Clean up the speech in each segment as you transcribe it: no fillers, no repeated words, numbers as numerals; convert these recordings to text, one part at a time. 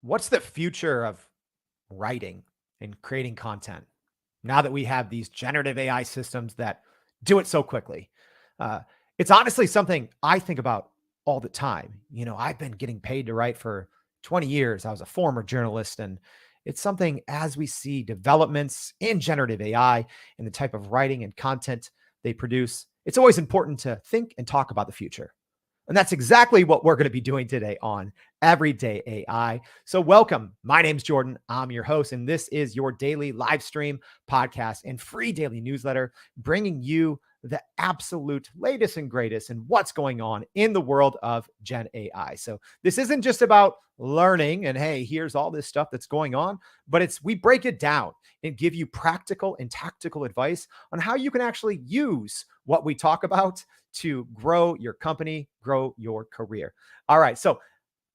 What's the future of writing and creating content now that we have these generative AI systems that do it so quickly? Uh, it's honestly something I think about all the time. I've been getting paid to write for 20 years. I was a former journalist, and it's something as we see developments in generative AI and the type of writing and content they produce, it's always important to think and talk about the future. And that's exactly what we're going to be doing today on Everyday AI. So, welcome. My name's Jordan. I'm your host, and this is your daily live stream podcast and free daily newsletter, bringing you the absolute latest and greatest and what's going on in the world of Gen AI. So, this isn't just about learning and hey, here's all this stuff that's going on, but we break it down and give you practical and tactical advice on how you can actually use what we talk about to grow your company, grow your career. All right. So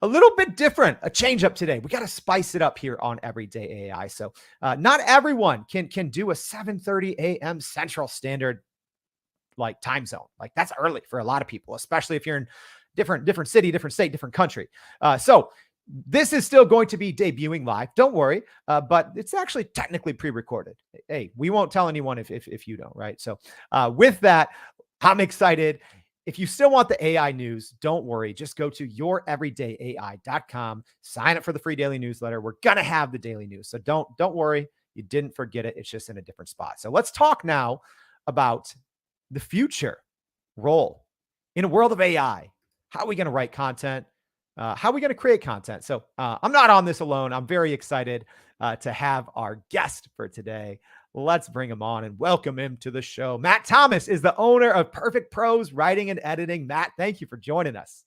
a little bit different, a change up today. We got to spice it up here on Everyday AI. So not everyone can do a 7:30 a.m. Central Standard like time zone. Like that's early for a lot of people, especially if you're in different city, different state, different country. So this is still going to be debuting live. Don't worry, but it's actually technically pre-recorded. Hey, we won't tell anyone if you don't, right? So with that, I'm excited. If you still want the AI news, don't worry. Just go to youreverydayai.com, sign up for the free daily newsletter. We're going to have the daily news. So don't worry. You didn't forget it. It's just in a different spot. So let's talk now about the future role in a world of AI. How are we going to write content? How are we going to create content? So I'm not on this alone. I'm very excited to have our guest for today. Let's bring him on and welcome him to the show. Matt Thomas is the owner of Perfect Prose Writing and Editing. Matt, thank you for joining us.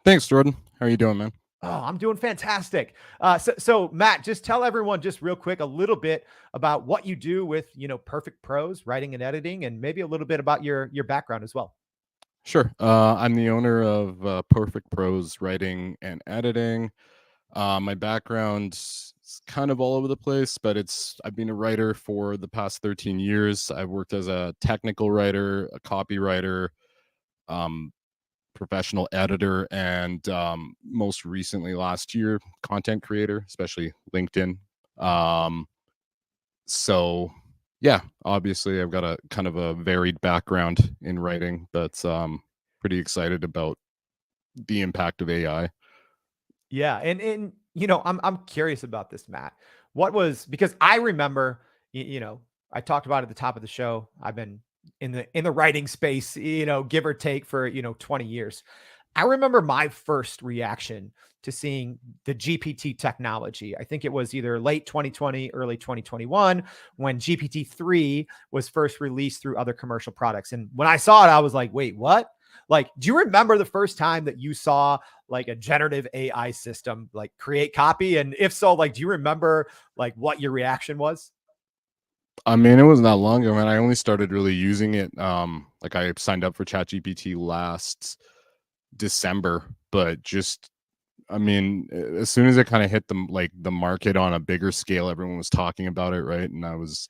Thanks, Jordan. How are you doing, man? Oh, I'm doing fantastic. So Matt, just tell everyone just real quick a little bit about what you do with, Perfect Prose Writing and Editing, and maybe a little bit about your background as well. Sure. I'm the owner of Perfect Prose Writing and Editing. My background is kind of all over the place, but I've been a writer for the past 13 years. I've worked as a technical writer, a copywriter, um, professional editor, and most recently last year, content creator, especially LinkedIn. Um, so yeah, obviously I've got a kind of a varied background in writing, but pretty excited about the impact of AI. Yeah, and I'm curious about this, Matt. Because I remember, I talked about at the top of the show. I've been in the writing space, give or take for 20 years. I remember my first reaction to seeing the GPT technology. I think it was either late 2020, early 2021 when GPT-3 was first released through other commercial products. And when I saw it, I was like, wait, what? Like, do you remember the first time that you saw like a generative AI system like create copy? And if so, like, do you remember like what your reaction was? I mean, it wasn't that long ago, man. I only started really using it. Like I signed up for ChatGPT last December, but I mean, as soon as it kind of hit the market on a bigger scale, everyone was talking about it, right? And it was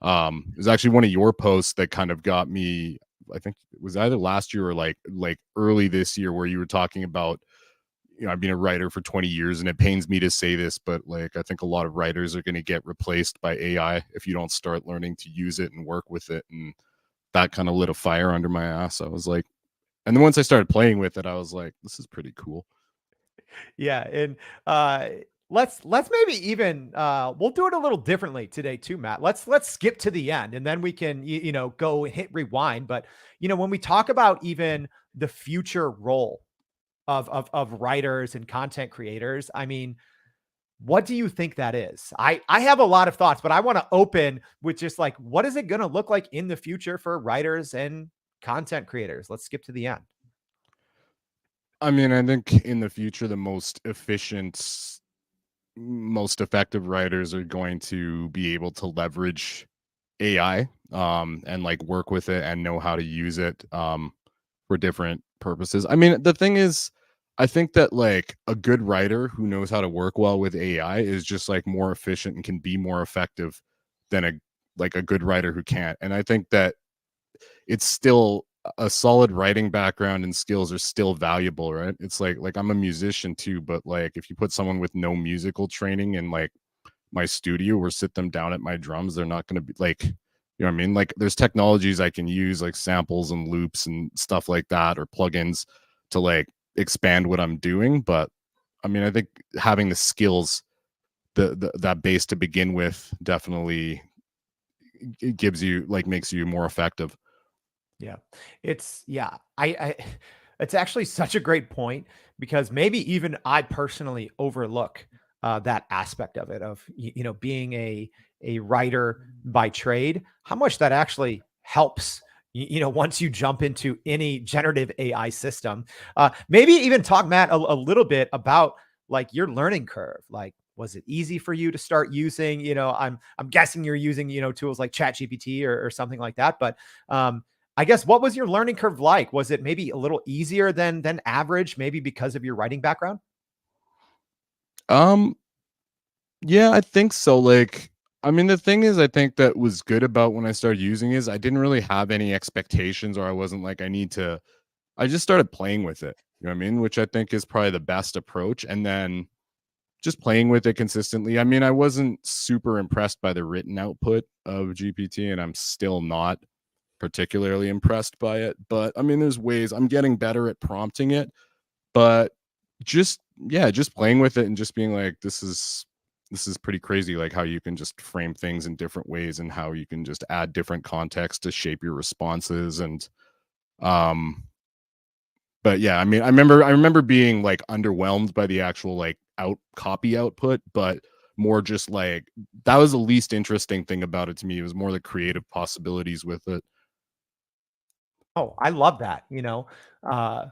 actually one of your posts that kind of got me. I think it was either last year or like early this year, where you were talking about, I've been a writer for 20 years, and it pains me to say this, but like I think a lot of writers are going to get replaced by AI if you don't start learning to use it and work with it. And that kind of lit a fire under my ass. I was like, and then once I started playing with it, I was like, this is pretty cool. Yeah, and uh let's maybe even we'll do it a little differently today too, Matt. Let's skip to the end and then we can go hit rewind. But when we talk about even the future role of writers and content creators, I mean, what do you think that is? I have a lot of thoughts, but I want to open with just like what is it going to look like in the future for writers and content creators? Let's skip to the end. I mean, I think in the future, the most efficient, most effective writers are going to be able to leverage AI, and like work with it and know how to use it for different purposes. I mean, the thing is, I think that like a good writer who knows how to work well with AI is just like more efficient and can be more effective than a good writer who can't. And I think that it's still a solid writing background and skills are still valuable, right? It's like I'm a musician too, but like if you put someone with no musical training in like my studio or sit them down at my drums, they're not going to be like, you know what I mean? Like there's technologies I can use like samples and loops and stuff like that or plugins to like expand what I'm doing, but I mean, I think having the skills, the that base to begin with definitely it gives you like makes you more effective. Yeah. Yeah, I it's actually such a great point because maybe even I personally overlook that aspect of it of being a writer by trade, how much that actually helps once you jump into any generative AI system. Maybe even talk, Matt, a little bit about like your learning curve. Like, was it easy for you to start using, I'm guessing you're using, tools like ChatGPT or something like that, but I guess what was your learning curve like? Was it maybe a little easier than average, maybe because of your writing background? Um, yeah, I think so. Like, I mean, the thing is, I think that was good about when I started using is I didn't really have any expectations, or I wasn't like I need to. I just started playing with it. You know what I mean? Which I think is probably the best approach. And then just playing with it consistently. I mean, I wasn't super impressed by the written output of GPT, and I'm still not particularly impressed by it. But I mean, there's ways I'm getting better at prompting it, but just yeah, just playing with it and just being like, this is pretty crazy, like how you can just frame things in different ways and how you can just add different context to shape your responses and um but yeah, I mean, I remember being like underwhelmed by the actual like out copy output, but more just like that was the least interesting thing about it to me. It was more the creative possibilities with it. Oh, I love that, uh,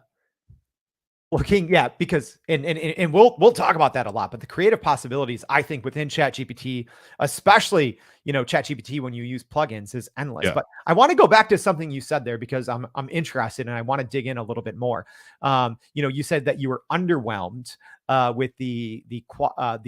looking, yeah, because and we'll talk about that a lot, but the creative possibilities I think within ChatGPT, especially, ChatGPT when you use plugins is endless. Yeah. But I want to go back to something you said there because I'm interested and I want to dig in a little bit more. You said that you were underwhelmed with the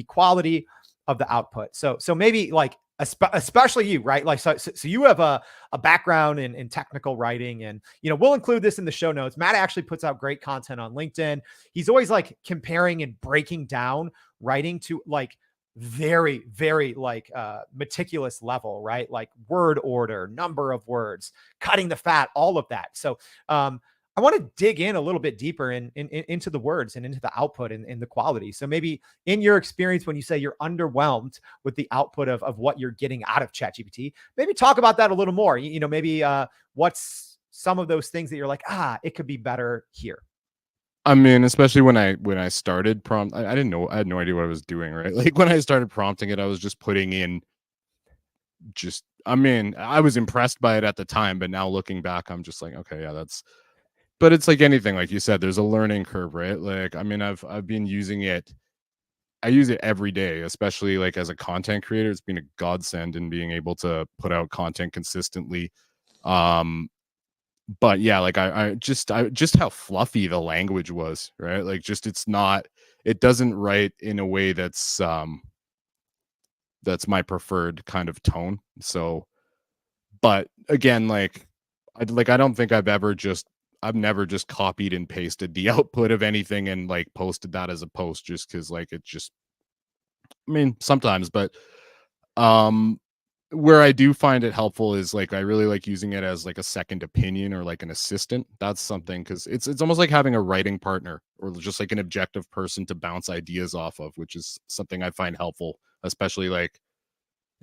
quality of the output. So maybe like especially you, right? Like so you have a background in technical writing, and we'll include this in the show notes. Matt actually puts out great content on LinkedIn. He's always like comparing and breaking down writing to like very very like meticulous level, right? Like word order, number of words, cutting the fat, all of that. So I want to dig in a little bit deeper into the words and into the output and the quality. So maybe in your experience, when you say you're underwhelmed with the output of what you're getting out of ChatGPT, maybe talk about that a little more. Maybe what's some of those things that you're like, it could be better here. I mean, especially when I started prompt, I didn't know, I had no idea what I was doing, right? Like when I started prompting it, I was just putting in just I mean, I was impressed by it at the time, but now looking back, I'm just like, okay, yeah, that's but it's like anything, like you said, there's a learning curve, right? Like, I mean, I've been using it. I use it every day, especially like as a content creator. It's been a godsend in being able to put out content consistently. Um, but yeah, like I just how fluffy the language was, right? Like just it doesn't write in a way that's my preferred kind of tone. So, but again, I don't think I've never just copied and pasted the output of anything and like posted that as a post just because like it just I mean sometimes, but um where I do find it helpful is like I really like using it as like a second opinion or like an assistant. That's something because it's almost like having a writing partner or just like an objective person to bounce ideas off of, which is something I find helpful, especially like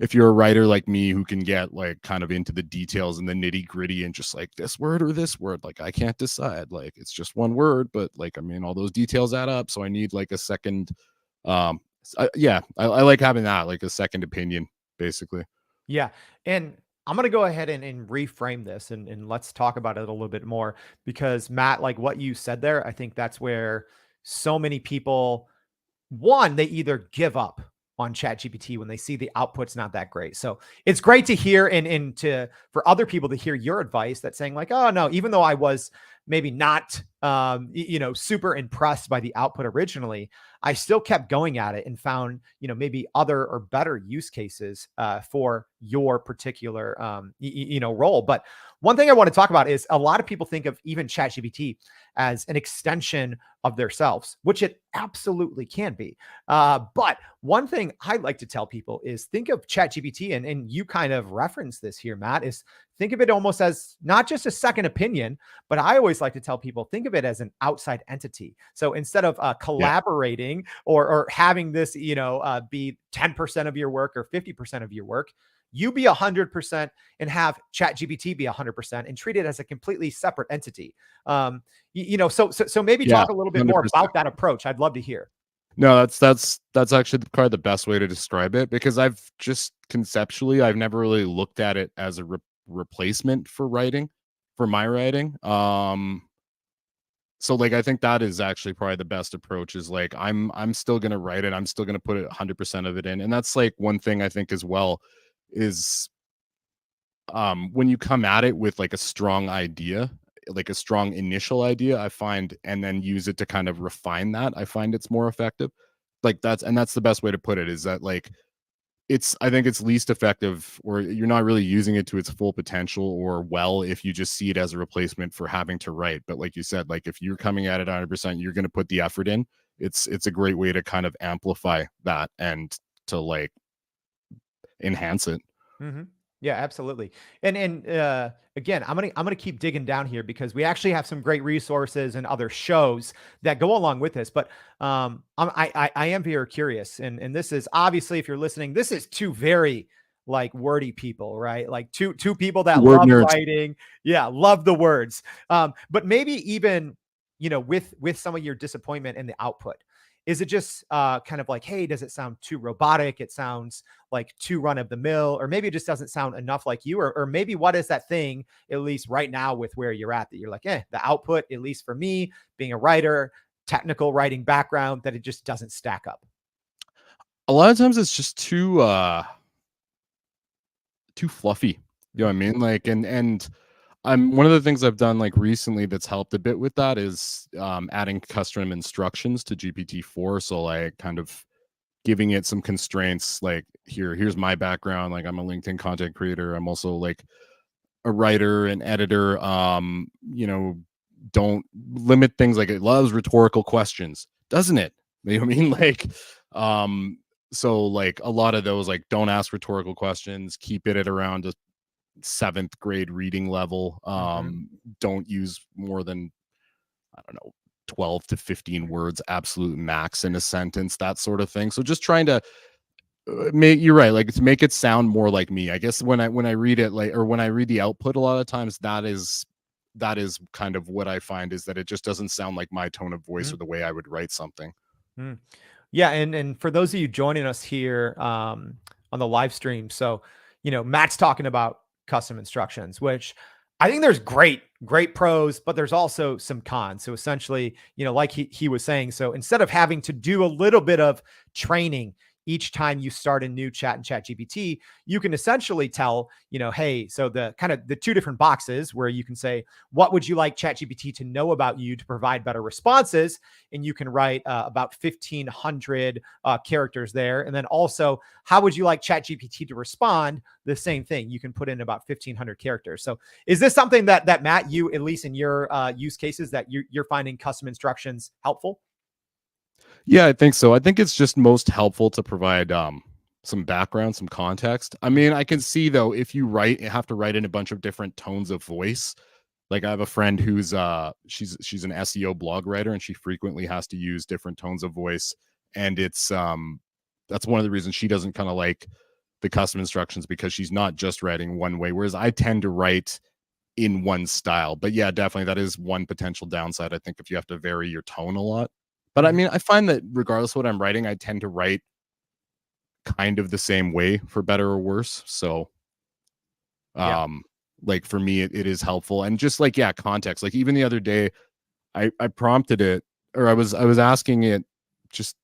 if you're a writer like me who can get like kind of into the details and the nitty gritty and just like this word or this word, like I can't decide. Like it's just one word, but like I mean, all those details add up. So I need like a second. Yeah, I like having that like a second opinion, basically. Yeah. And I'm going to go ahead and reframe this and let's talk about it a little bit more because Matt, like what you said there, I think that's where so many people, one, they either give up on ChatGPT when they see the output's not that great. So it's great to hear and to for other people to hear your advice that's saying like, oh no, even though I was maybe not super impressed by the output originally, I still kept going at it and found maybe other or better use cases for your particular role. But one thing I want to talk about is a lot of people think of even ChatGPT as an extension of themselves, which it absolutely can be. But one thing I like to tell people is think of ChatGPT, and you kind of reference this here, Matt, is think of it almost as not just a second opinion, but I always like to tell people think of it as an outside entity. So instead of Yeah. collaborating or having this, be 10% of your work or 50% of your work, you be 100% and have ChatGPT be 100% and treat it as a completely separate entity. So maybe Yeah, talk a little bit more 100%. about that approach. I'd love to hear. No, that's actually probably the best way to describe it, because I've just conceptually, I've never really looked at it as a replacement for writing, for my writing. So like I think that is actually probably the best approach, is like I'm still gonna write it. I'm still gonna put it 100% of it in. And that's like one thing I think as well is when you come at it with like a strong idea, like a strong initial idea, I find, and then use it to kind of refine that, I find it's more effective. Like that's the best way to put it, is that like I think it's least effective, or you're not really using it to its full potential or well, if you just see it as a replacement for having to write. But like you said, like if you're coming at it 100%, you're going to put the effort in. It's a great way to kind of amplify that and to like enhance it. Mm-hmm. Yeah, absolutely. And again, I'm gonna keep digging down here because we actually have some great resources and other shows that go along with this. But I am very curious, and this is obviously, if you're listening, this is two very like wordy people, right? Like two people that Word love nerds. writing, yeah, love the words. But maybe even with some of your disappointment in the output. Is it just kind of like, hey, does it sound too robotic? It sounds like too run of the mill, or maybe it just doesn't sound enough like you, or maybe what is that thing, at least right now with where you're at, that you're like, the output, at least for me, being a writer, technical writing background, that it just doesn't stack up. A lot of times it's just too fluffy. You know what I Mm, mean? Like and I'm one of the things I've done like recently that's helped a bit with that is adding custom instructions to GPT-4. So like kind of giving it some constraints, like here's my background. Like I'm a LinkedIn content creator. I'm also like a writer and editor. Don't limit things, like it loves rhetorical questions, doesn't it? You know what I mean? Like, so like a lot of those, like don't ask rhetorical questions, keep it at around a seventh grade reading level. mm-hmm, Don't use more than, I don't know, 12 to 15 words, absolute max in a sentence, that sort of thing. So just trying to make, you're right, like to make it sound more like me. I guess when I read it, like, or when I read the output, a lot of times that is kind of what I find, is that it just doesn't sound like my tone of voice or the way I would write something. mm-hmm. Yeah, and for those of you joining us here on the live stream, so Matt's talking about custom instructions, which I think there's great pros, but there's also some cons. So essentially, like he was saying, so instead of having to do a little bit of training each time you start a new chat in Chat GPT, you can essentially tell, hey, so the kind of the two different boxes where you can say, what would you like Chat GPT to know about you to provide better responses? And you can write about 1,500 characters there. And then also, how would you like ChatGPT to respond? The same thing. You can put in about 1,500 characters. So, is this something that Matt, you, at least in your use cases, that you're finding custom instructions helpful? Yeah, I think so. I think it's just most helpful to provide some background, some context. I mean, I can see though, if you have to write in a bunch of different tones of voice. Like I have a friend who's she's an SEO blog writer, and she frequently has to use different tones of voice. And it's that's one of the reasons she doesn't kind of like the custom instructions, because she's not just writing one way, whereas I tend to write in one style. But yeah, definitely that is one potential downside, I think, if you have to vary your tone a lot. But I Mhm. mean, I find that regardless of what I'm writing, I tend to write kind of the same way, for better or worse. So Yeah. um like for me, it is helpful. And just like, yeah, context. Like even the other day, I prompted it, or I was asking it,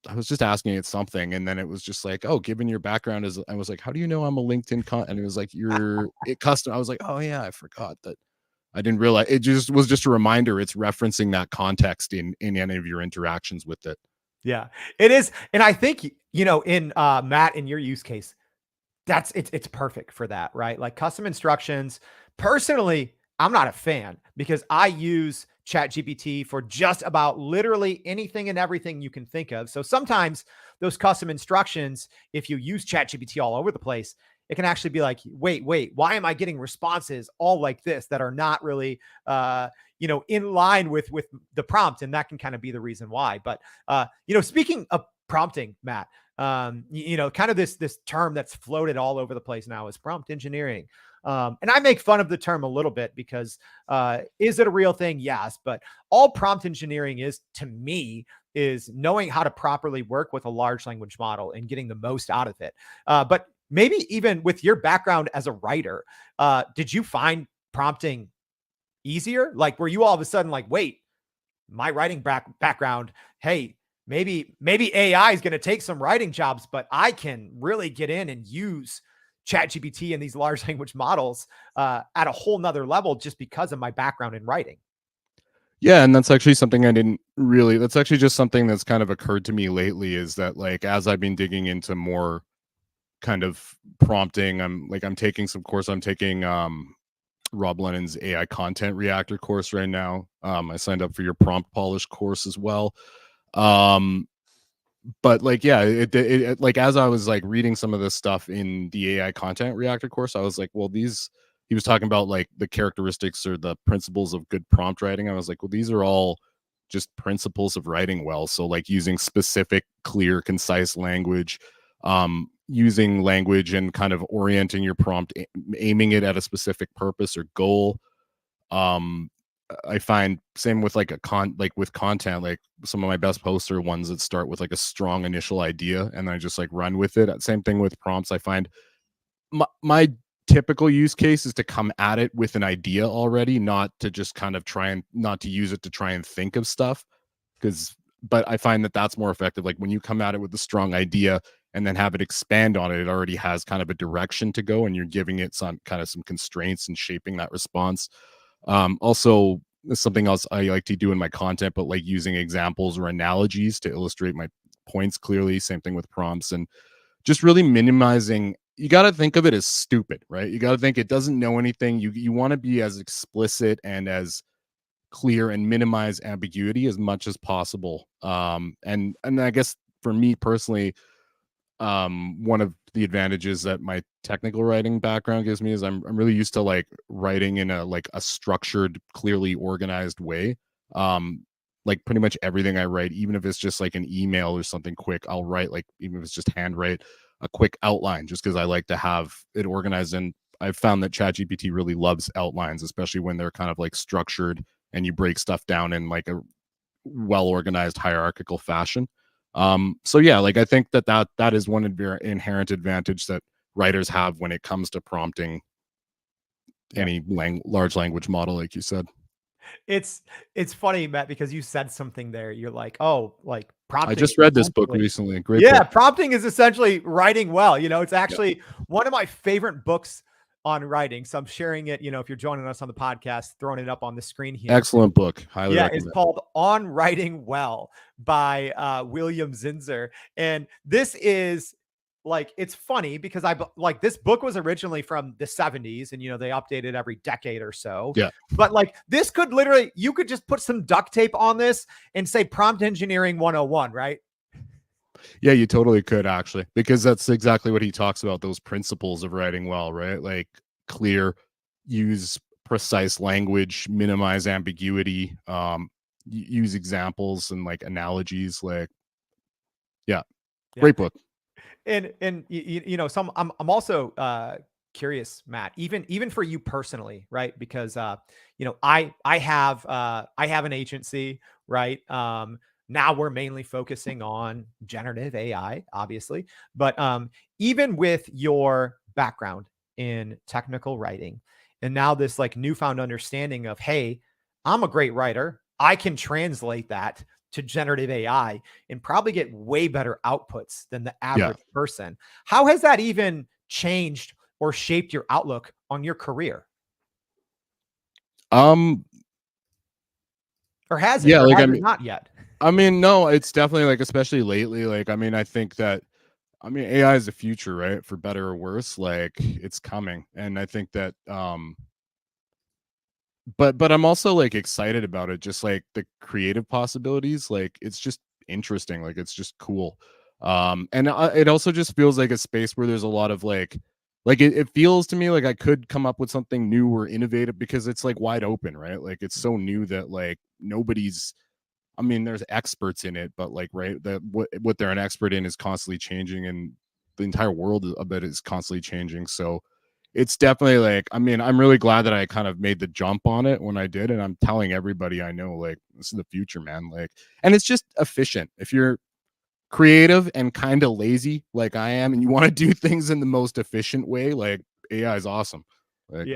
I was just asking it something, and then it was just like, oh, given your background is, I was like, how do you know I'm a LinkedIn and it was like, you're it custom. I was like, oh yeah, I forgot that. I didn't realize it just was just a reminder. It's referencing that context in any of your interactions with it. Yeah, it is. And I think, in Matt, in your use case, it's perfect for that, right? Like custom instructions. Personally, I'm not a fan because I use ChatGPT for just about literally anything and everything you can think of. So sometimes those custom instructions, if you use ChatGPT all over the place, it can actually be like, wait, why am I getting responses all like this that are not really, in line with the prompt? And that can kind of be the reason why. But speaking of prompting, Matt, kind of this term that's floated all over the place now is prompt engineering. And I make fun of the term a little bit because is it a real thing? Yes. But all prompt engineering is, to me, is knowing how to properly work with a large language model and getting the most out of it. But maybe even with your background as a writer, did you find prompting easier? Like, were you all of a sudden like, wait, my writing background, hey, maybe AI is going to take some writing jobs, but I can really get in and use ChatGPT and these large language models at a whole nother level just because of my background in writing. Yeah, and that's actually something I didn't really that's actually just something that's kind of occurred to me lately, is that like as I've been digging into more kind of prompting, I'm taking some course. I'm taking Rob Lennon's AI content reactor course right now. I signed up for your prompt polish course as well. But like, yeah, like as I was like reading some of this stuff in the AI content reactor course, I was like, well, these he was talking about like the characteristics or the principles of good prompt writing. I was like, well, these are all just principles of writing well. So like using specific, clear, concise language, using language and kind of orienting your prompt, aiming it at a specific purpose or goal. um I find same with like with content, like some of my best posts are ones that start with like a strong initial idea and then I just like run with it. Same thing with prompts. I find my typical use case is to come at it with an idea already, not to just kind of try and not to use it to try and think of stuff. Because but I find that that's more effective. Like when you come at it with a strong idea and then have it expand on it, it already has kind of a direction to go and you're giving it some kind of some constraints and shaping that response. Also, something else I like to do in my content, but like using examples or analogies to illustrate my points clearly. Same thing with prompts, and just really minimizing. You got to think of it as stupid, right? You got to think it doesn't know anything. You want to be as explicit and as clear and minimize ambiguity as much as possible. And I guess for me personally, one of the advantages that my technical writing background gives me is I'm really used to like writing in a structured, clearly organized way. Like pretty much everything I write, even if it's just like an email or something quick, I'll write, like even if it's just handwrite, a quick outline just because I like to have it organized. And I've found that ChatGPT really loves outlines, especially when they're kind of like structured and you break stuff down in like a well organized hierarchical fashion. So yeah, like I think that is one inherent advantage that writers have when it comes to prompting Yeah. any large language model, like you said. It's funny, Matt, because you said something there. You're like, oh, like I prompting just is read this book essentially, recently. Great yeah, book. prompting is essentially writing well. It's Yeah. actually one of my favorite books on writing. So I'm sharing it, if you're joining us on the podcast, throwing it up on the screen here. Excellent book. Highly Yeah, it's recommend. called On Writing Well by William Zinsser. And this is like, it's funny because like this book was originally from the 70s and, they update it every decade or so. Yeah. But like this could literally, you could just put some duct tape on this and say prompt engineering 101, right? Yeah, you totally could actually, because that's exactly what he talks about, those principles of writing well, right? Like clear, use precise language, minimize ambiguity, use examples and like analogies. Like, yeah, Yeah. great book. And I'm also curious, Matt, even for you personally, right? Because I have an agency, right? Now we're mainly focusing on generative AI, obviously, but even with your background in technical writing and now this like newfound understanding of, hey, I'm a great writer, I can translate that to generative AI and probably get way better outputs than the Yeah. average person. How has that even changed or shaped your outlook on your career? Um, Or has it? yeah, Or like has it not yet? no, it's definitely like, especially lately, like, I think that, AI is the future, right? For better or worse, like it's coming. And I think that, but I'm also like excited about it, just like the creative possibilities. Like it's just interesting, like it's just cool. And it also just feels like a space where there's a lot of like it feels to me like I could come up with something new or innovative because it's like wide open, right? Like it's so new that like nobody's, I mean, there's experts in it, but like, right, that what they're an expert in is constantly changing, and the entire world of it is constantly changing. So it's definitely like, I mean, I'm really glad that I kind of made the jump on it when I did, and I'm telling everybody I know, like, this is the future, man. Like, and it's just efficient. If you're creative and kind of lazy like I am, and you want to do things in the most efficient way, like AI is awesome. Like,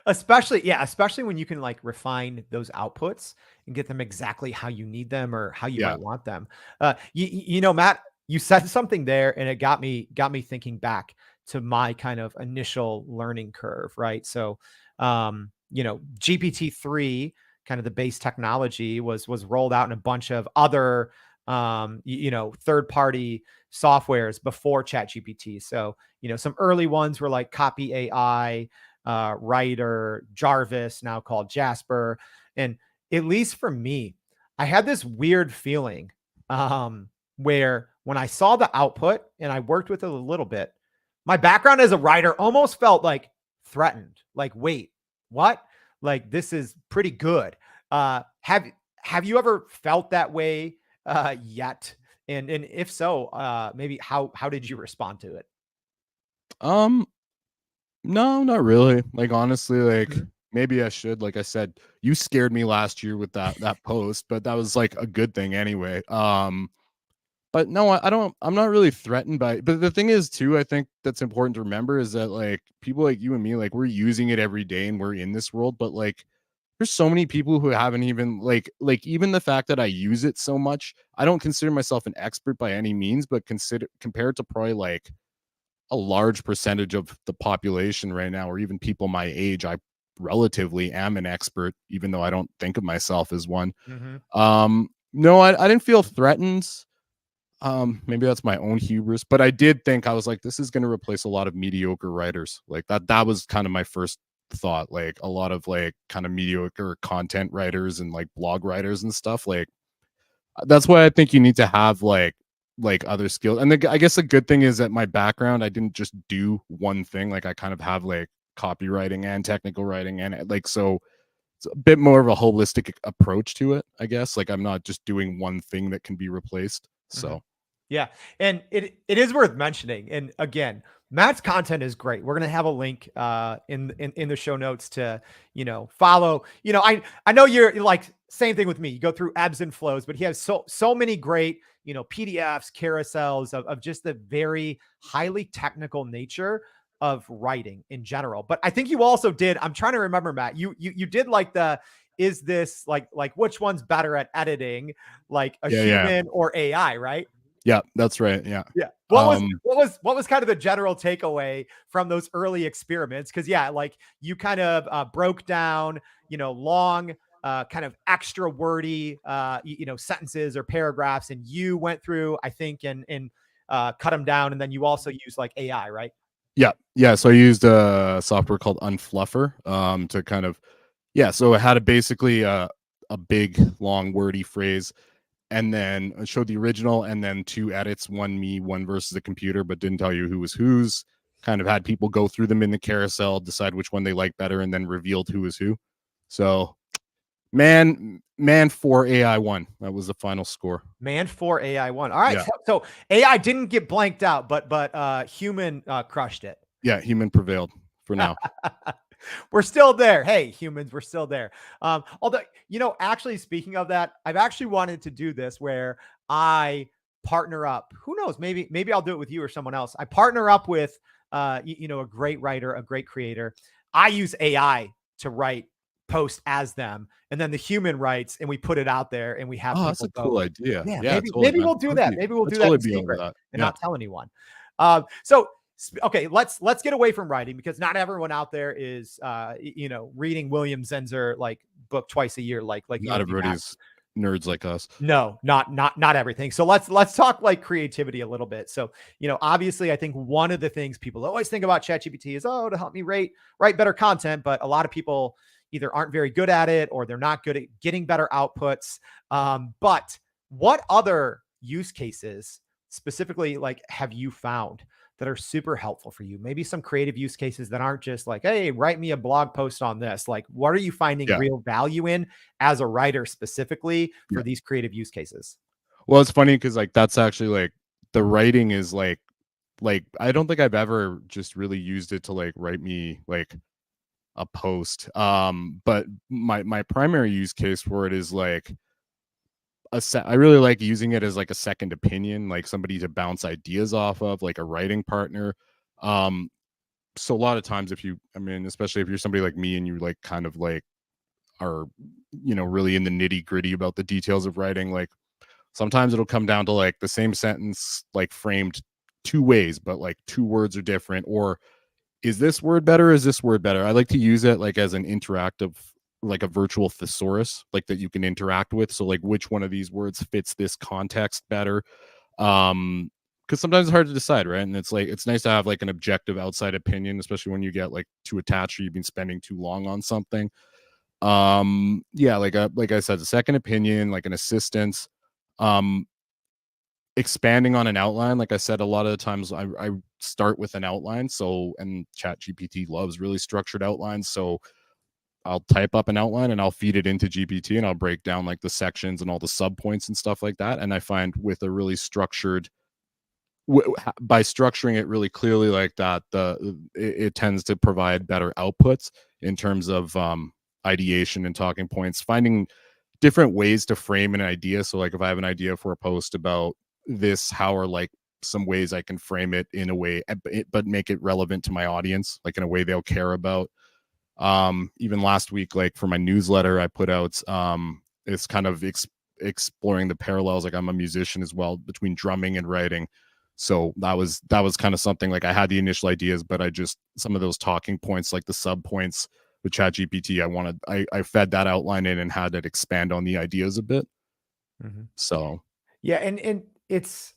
Especially when you can like refine those outputs and get them exactly how you need them or how you yeah, might want them. Matt, you said something there, and it got me thinking back to my kind of initial learning curve, right? So, GPT-3, kind of the base technology, was rolled out in a bunch of other, third party softwares before ChatGPT. So, some early ones were like Copy AI, Writer, Jarvis, now called Jasper. And at least for me, I had this weird feeling, where when I saw the output and I worked with it a little bit, my background as a writer almost felt like threatened. Like, wait, what? Like, this is pretty good. Have you ever felt that way yet? And if so, maybe how did you respond to it? um no, not really. Like honestly, like Mhm. maybe I should. Like I said, you scared me last year with that post, but that was like a good thing anyway. But no, I don't, I'm not really threatened by it. But the thing is too, I think that's important to remember is that like people like you and me, like we're using it every day and we're in this world, but like there's so many people who haven't even like even the fact that I use it so much, I don't consider myself an expert by any means, but consider compared to probably like a large percentage of the population right now, or even people my age, I relatively am an expert, even though I don't think of myself as one. Mhm. No, I didn't feel threatened. Maybe that's my own hubris, but I did think I was like, this is going to replace a lot of mediocre writers. Like that was kind of my first thought. Like a lot of like kind of mediocre content writers and like blog writers and stuff. Like that's why I think you need to have like other skills. And I guess the good thing is that my background, I didn't just do one thing. Like I kind of have like copywriting and technical writing, and like so it's a bit more of a holistic approach to it, I guess. Like I'm not just doing one thing that can be replaced. Mhm. So Yeah, and it is worth mentioning. And again, Matt's content is great. We're gonna have a link in the show notes to follow. I know you're like same thing with me. You go through ebbs and flows, but he has so many great PDFs, carousels of just the very highly technical nature of writing in general. But I think you also did. I'm trying to remember, Matt. You did like the is this like which one's better at editing, like a yeah. human or AI, right? Yeah, that's right. Yeah. Yeah. What was Um, what was what was kind of the general takeaway from those early experiments? Because yeah, like you kind of broke down, long, kind of extra wordy, sentences or paragraphs, and you went through, I think, and cut them down, and then you also use like AI, right? yeah, yeah. So I used a software called Unfluffer to kind of, yeah. So it had basically a big long wordy phrase, and then it showed the original, and then two edits, one me, one versus the computer, but didn't tell you who was whose. Kind of had people go through them in the carousel, decide which one they like better, and then revealed who was who. So man, for AI won. That was the final score. Man for AI one. All right. Yeah, So AI didn't get blanked out, but human crushed it. yeah. Human prevailed for now. We're still there. Hey, humans, we're still there. Although, actually, speaking of that, I've actually wanted to do this where I partner up. Who knows? Maybe I'll do it with you or someone else. I partner up with, a great writer, a great creator. I use AI to write post as them, and then the human writes, and we put it out there, and we have Oh, that's people a cool vote. idea. Yeah, Yeah, maybe totally, maybe man. we'll do that. Maybe we'll I'd do that totally in be over secret that. and Yeah, not tell anyone. So okay, let's get away from writing because not everyone out there is reading William Zenzer like book twice a year like you not and me, Matt. everybody's nerds like us. No, not everything. So let's talk like creativity a little bit. So, obviously I think one of the things people always think about ChatGPT is, oh, to help me write better content, but a lot of people, either aren't very good at it or they're not good at getting better outputs. But what other use cases specifically like have you found that are super helpful for you? Maybe some creative use cases that aren't just like, hey, write me a blog post on this. Like, what are you finding Yeah. real value in as a writer specifically Yeah. for these creative use cases? Well, it's funny because like that's actually like the writing is like I don't think I've ever just really used it to like write me like a post. But my primary use case for it is like I really like using it as like a second opinion, like somebody to bounce ideas off of, like a writing partner. Um, so a lot of times if you, I mean, especially if you're somebody like me and you like kind of like are, really in the nitty gritty about the details of writing, like sometimes it'll come down to like the same sentence, like framed two ways, but like two words are different, or is this word better? Is this word better? I like to use it like as an interactive, like a virtual thesaurus, like that you can interact with. So like which one of these words fits this context better? Because sometimes it's hard to decide, right? And it's like it's nice to have like an objective outside opinion, especially when you get like too attached or you've been spending too long on something. Yeah, like I said, a second opinion, like an assistance. Um, Expanding on an outline, like I said, a lot of the times I start with an outline. So, and Chat GPT loves really structured outlines. So I'll type up an outline and I'll feed it into GPT and I'll break down like the sections and all the sub points and stuff like that. And I find with a really structured, by structuring it really clearly like that, it tends to provide better outputs in terms of ideation and talking points, finding different ways to frame an idea. So like if I have an idea for a post about this, how are like some ways I can frame it in a way, but make it relevant to my audience, like in a way they'll care about. Even last week, like for my newsletter, I put out it's kind of exploring the parallels. Like I'm a musician as well between drumming and writing. So that was kind of something like I had the initial ideas, but I just some of those talking points, like the sub points with ChatGPT, I fed that outline in and had it expand on the ideas a bit. Mhm. So Yeah, and it's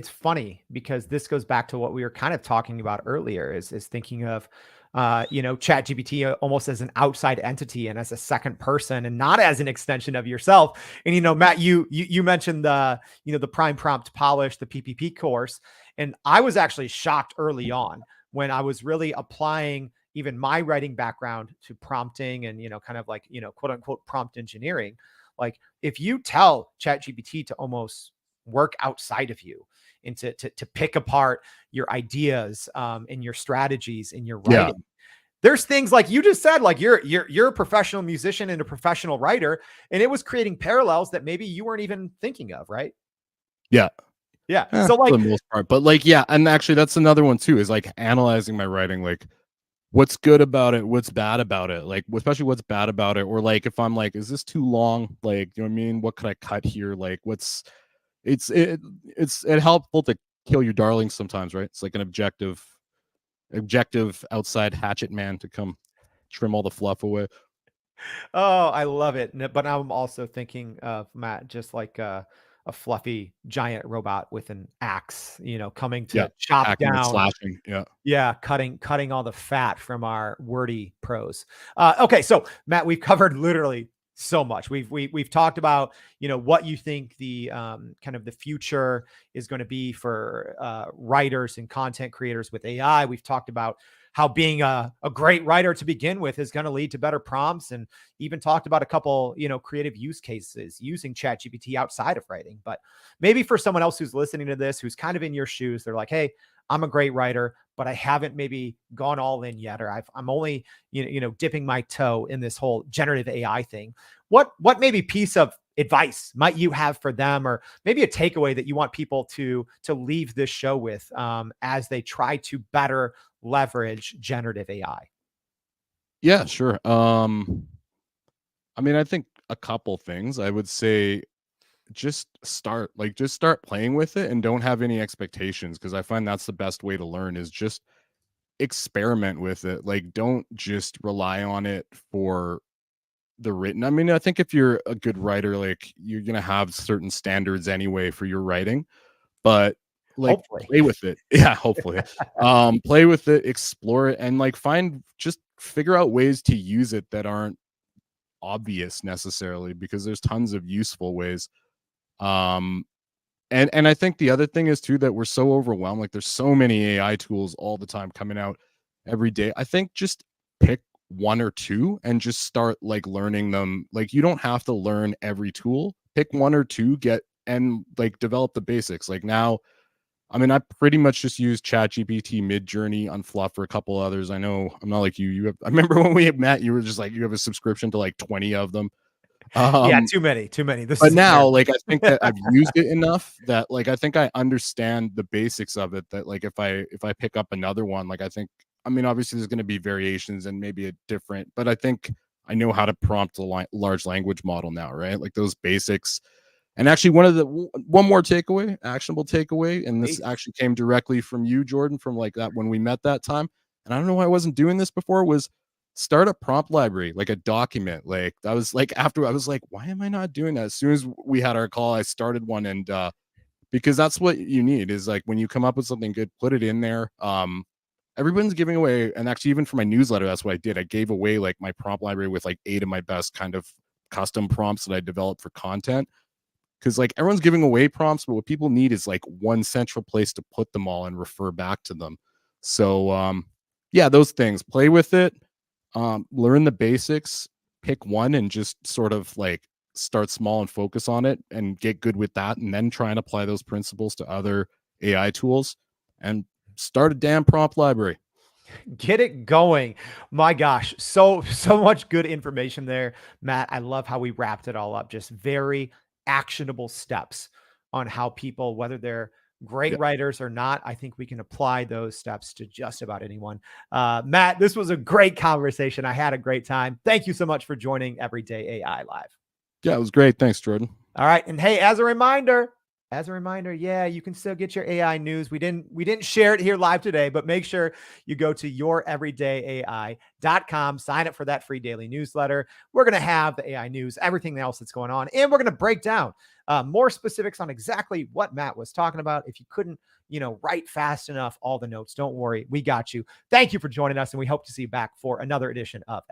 funny because this goes back to what we were kind of talking about earlier is thinking of ChatGPT almost as an outside entity and as a second person and not as an extension of yourself. And Matt, you mentioned the prime prompt polish, the PPP course, and I was actually shocked early on when I was really applying even my writing background to prompting and kind of like quote unquote prompt engineering. Like if you tell ChatGPT to almost work outside of you and to pick apart your ideas and your strategies in your yeah, writing. There's things like you just said, like you're a professional musician and a professional writer, and it was creating parallels that maybe you weren't even thinking of, right? yeah. Yeah. So For like, the most part. But like, yeah, and actually that's another one too, is like analyzing my writing, like what's good about it, what's bad about it, like especially what's bad about it, or like if I'm like, is this too long? Like, you know what I mean? What could I cut here? Like it's helpful to kill your darlings sometimes, right? It's like an objective outside hatchet man to come trim all the fluff away. oh, I love it. But now I'm also thinking of Matt, just like a fluffy giant robot with an axe, coming Yeah, to chop hacking and down. slashing. Yeah. Yeah, cutting all the fat from our wordy prose. Okay, so Matt, we've covered literally so much. We've talked about what you think the kind of the future is going to be for writers and content creators with AI. We've talked about how being a great writer to begin with is going to lead to better prompts, and even talked about a couple creative use cases using ChatGPT outside of writing. But maybe for someone else who's listening to this, who's kind of in your shoes, they're like, hey, I'm a great writer, but I haven't maybe gone all in yet, or I'm only dipping my toe in this whole generative AI thing. What maybe piece of advice might you have for them, or maybe a takeaway that you want people to leave this show with as they try to better leverage generative AI? Yeah, sure. I mean, I think a couple things. I would say just start playing with it and don't have any expectations, because I find that's the best way to learn is just experiment with it. Like don't just rely on it for the written. I mean, I think if you're a good writer, like you're going to have certain standards anyway for your writing, but like Hopefully. play with it. Yeah, hopefully. Play with it, explore it, and like just figure out ways to use it that aren't obvious necessarily, because there's tons of useful ways. And I think the other thing is too that we're so overwhelmed. Like there's so many AI tools all the time coming out every day. I think just pick one or two and just start like learning them. Like you don't have to learn every tool. Pick one or two, get and like develop the basics. Like now, I mean, I pretty much just use ChatGPT, Midjourney, Unfluff, for a couple others. I know I'm not like you. You have. I remember when we had met, you were just like you have a subscription to like 20 of them. Yeah, Um, too many, too many. This but is now, terrible. like, I think that I've used it enough that, like, I think I understand the basics of it, that, like, if I pick up another one, like, I mean, obviously, there's gonna be variations and maybe a different, but I think I know how to prompt a large language model now, right? Like, those basics. And actually, one more takeaway, actionable takeaway, and this Please. actually came directly from you, Jordan, from, like, that when we met that time, and I don't know why I wasn't doing this before, was start a prompt library, like a document. Like that was like after I was like, why am I not doing that? As soon as we had our call, I started one, and because that's what you need is like when you come up with something good, put it in there. Everyone's giving away, and actually even for my newsletter, that's what I did. I gave away like my prompt library with like 8 of my best kind of custom prompts that I developed for content. Because like everyone's giving away prompts, but what people need is like one central place to put them all and refer back to them. So yeah, those things. Play with it, learn the basics, pick one and just sort of like start small and focus on it and get good with that, and then try and apply those principles to other AI tools and start a damn prompt library. Get it going. My gosh, so much good information there, Matt. I love how we wrapped it all up. Just very actionable steps on how people, whether they're great Yeah. writers or not, I think we can apply those steps to just about anyone. Matt, this was a great conversation. I had a great time. Thank you so much for joining Everyday AI Live. Yeah, it was great. Thanks, Jordan. All right. And hey, as a reminder, yeah, you can still get your AI news. We didn't share it here live today, but make sure you go to youreverydayai.com, sign up for that free daily newsletter. We're going to have the AI news, everything else that's going on, and we're going to break down more specifics on exactly what Matt was talking about. If you couldn't, write fast enough, all the notes, don't worry, we got you. Thank you for joining us, and we hope to see you back for another edition of